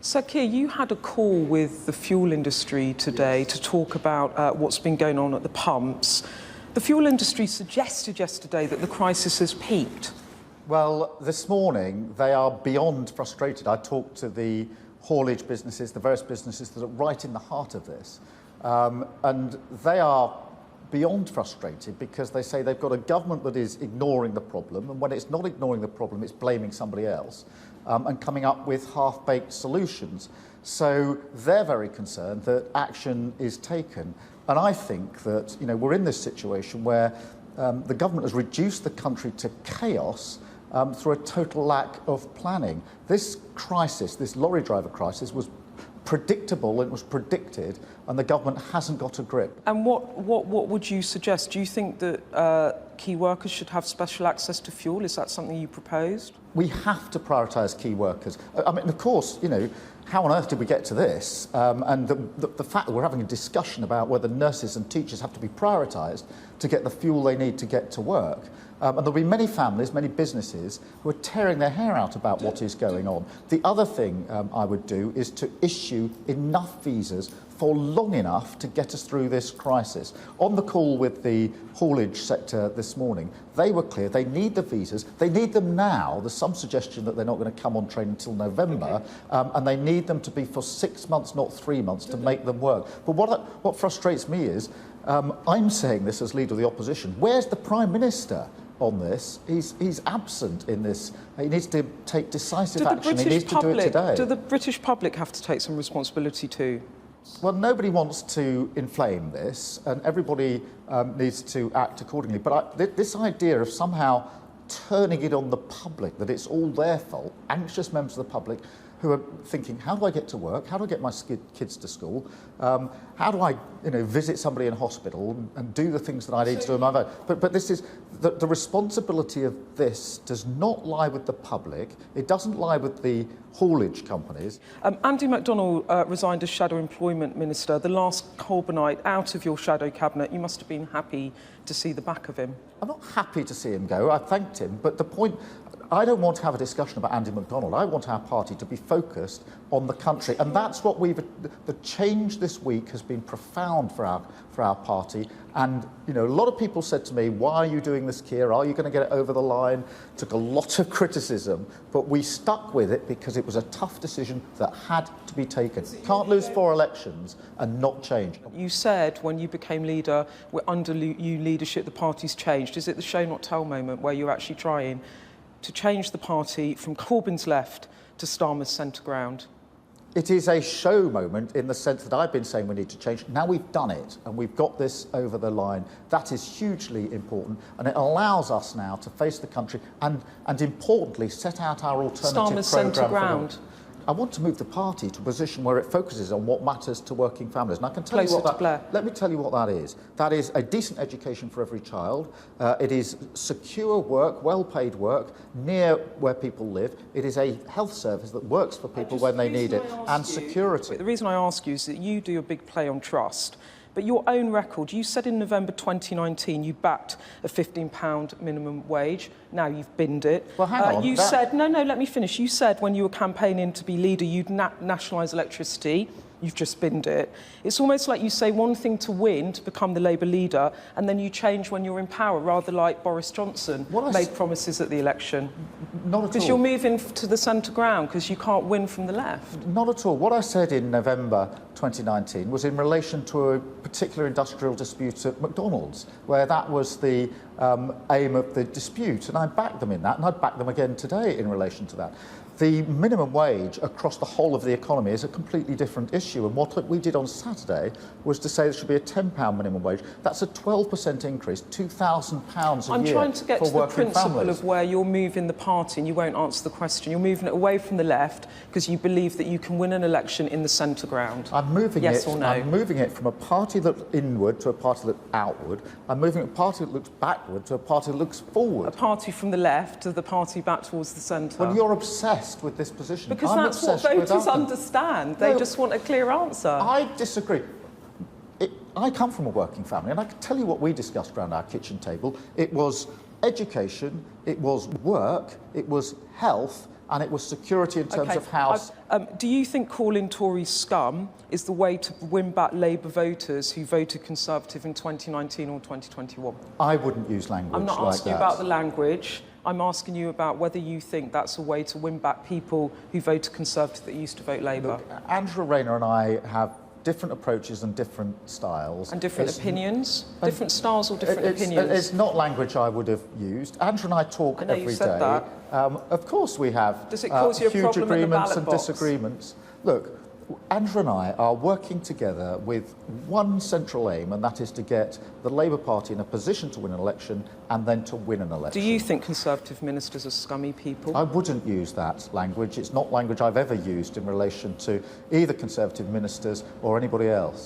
Sir Keir, you had a call with the fuel industry today to talk about what's been going on at the pumps. The fuel industry suggested yesterday that the crisis has peaked. Well, this morning they are beyond frustrated. I talked to the haulage businesses, the various businesses that are right in the heart of this, and they are beyond frustrated because they say they've got a government that is ignoring the problem, and when it's not ignoring the problem, it's blaming somebody else and coming up with half-baked solutions. So they're very concerned that action is taken. And I think that, we're in this situation where the government has reduced the country to chaos through a total lack of planning. This crisis, this lorry driver crisis, was predictable, it was predicted, and the government hasn't got a grip. And what would you suggest? Do you think that key workers should have special access to fuel? Is that something you proposed? We have to prioritise key workers. I mean, of course, how on earth did we get to this? And the fact that we're having a discussion about whether nurses and teachers have to be prioritised to get the fuel they need to get to work. And there'll be many families, many businesses who are tearing their hair out about what is going on. The other thing I would do is to issue enough visas for long enough to get us through this crisis. On the call with the haulage sector this morning, they were clear they need the visas, they need them now. There's some suggestion that they're not going to come on train until November, and they need them to be for 6 months, not 3 months, to make them work. But what frustrates me is, I'm saying this as leader of the opposition, where's the Prime Minister on this? He's absent in this. He needs to take decisive action. He needs to do it today. Do the British public have to take some responsibility too? Well, nobody wants to inflame this, and everybody needs to act accordingly. But this idea of somehow turning it on the public, that it's all their fault, anxious members of the public who are thinking, how do I get to work? How do I get my kids to school? How do I, visit somebody in hospital and do the things that I need to do in my life? But this is the responsibility of this does not lie with the public. It doesn't lie with the haulage companies. Andy McDonnell resigned as Shadow Employment Minister. The last Corbynite out of your shadow cabinet. You must have been happy to see the back of him. I'm not happy to see him go. I thanked him, but the point. I don't want to have a discussion about Andy McDonnell. I want our party to be focused on the country, and that's what the change this week has been profound for our party. And a lot of people said to me, "Why are you doing this, Keir? Are you going to get it over the line?" Took a lot of criticism, but we stuck with it because it was a tough decision that had to be taken. Can't lose 4 elections and not change. You said when you became leader, under you leadership, the party's changed. Is it the show not tell moment where you're actually trying to change the party from Corbyn's left to Starmer's centre ground? It is a show moment in the sense that I've been saying we need to change. Now we've done it and we've got this over the line. That is hugely important, and it allows us now to face the country and importantly set out our alternative programme. Starmer's centre ground. I want to move the party to a position where it focuses on what matters to working families. And I can tell you what that. Let me tell you what that is. That is a decent education for every child. It is secure work, well-paid work, near where people live. It is a health service that works for people when they need it, and security. The reason I ask you is that you do a big play on trust. But your own record, you said in November 2019 you backed a £15 minimum wage. Now you've binned it. Well, hang on. You said, no, let me finish. You said when you were campaigning to be leader, you'd nationalise electricity. You've just binned it. It's almost like you say one thing to win, to become the Labour leader, and then you change when you're in power, rather like Boris Johnson made promises at the election. Not at all. Because you're moving to the centre ground, because you can't win from the left. Not at all. What I said in November 2019 was in relation to a particular industrial dispute at McDonald's, where that was the aim of the dispute, and I backed them in that, and I'd back them again today in relation to that. The minimum wage across the whole of the economy is a completely different issue, and what we did on Saturday was to say there should be a £10 minimum wage. That's a 12% increase, £2,000 a year. I'm trying to get to the principle families. of where you're moving the party, and you won't answer the question. You're moving it away from the left because you believe that you can win an election in the centre ground. I'm moving yes or no? I'm moving it from a party that looks inward to a party that looks outward. I'm moving a party that looks backward to a party that looks forward. A party from the left to the party back towards the centre. Well, you're obsessed with this position. Because that's what voters understand. They just want a clear answer. I disagree. I come from a working family, and I can tell you what we discussed around our kitchen table. It was education, it was work, it was health, and it was security in terms of House. Do you think calling Tories scum is the way to win back Labour voters who voted Conservative in 2019 or 2021? I wouldn't use language like that. I'm not asking you about the language. I'm asking you about whether you think that's a way to win back people who voted Conservative that used to vote Labour. Look, Angela Rayner and I have different approaches and different styles. And different opinions? Different styles or different opinions? It's not language I would have used. Angela and I talk every day. You said that. Of course we have Does it cause you a huge problem in the agreements ballot and box? disagreements. Look, Angela and I are working together with one central aim, and that is to get the Labour Party in a position to win an election and then to win an election. Do you think Conservative ministers are scummy people? I wouldn't use that language. It's not language I've ever used in relation to either Conservative ministers or anybody else.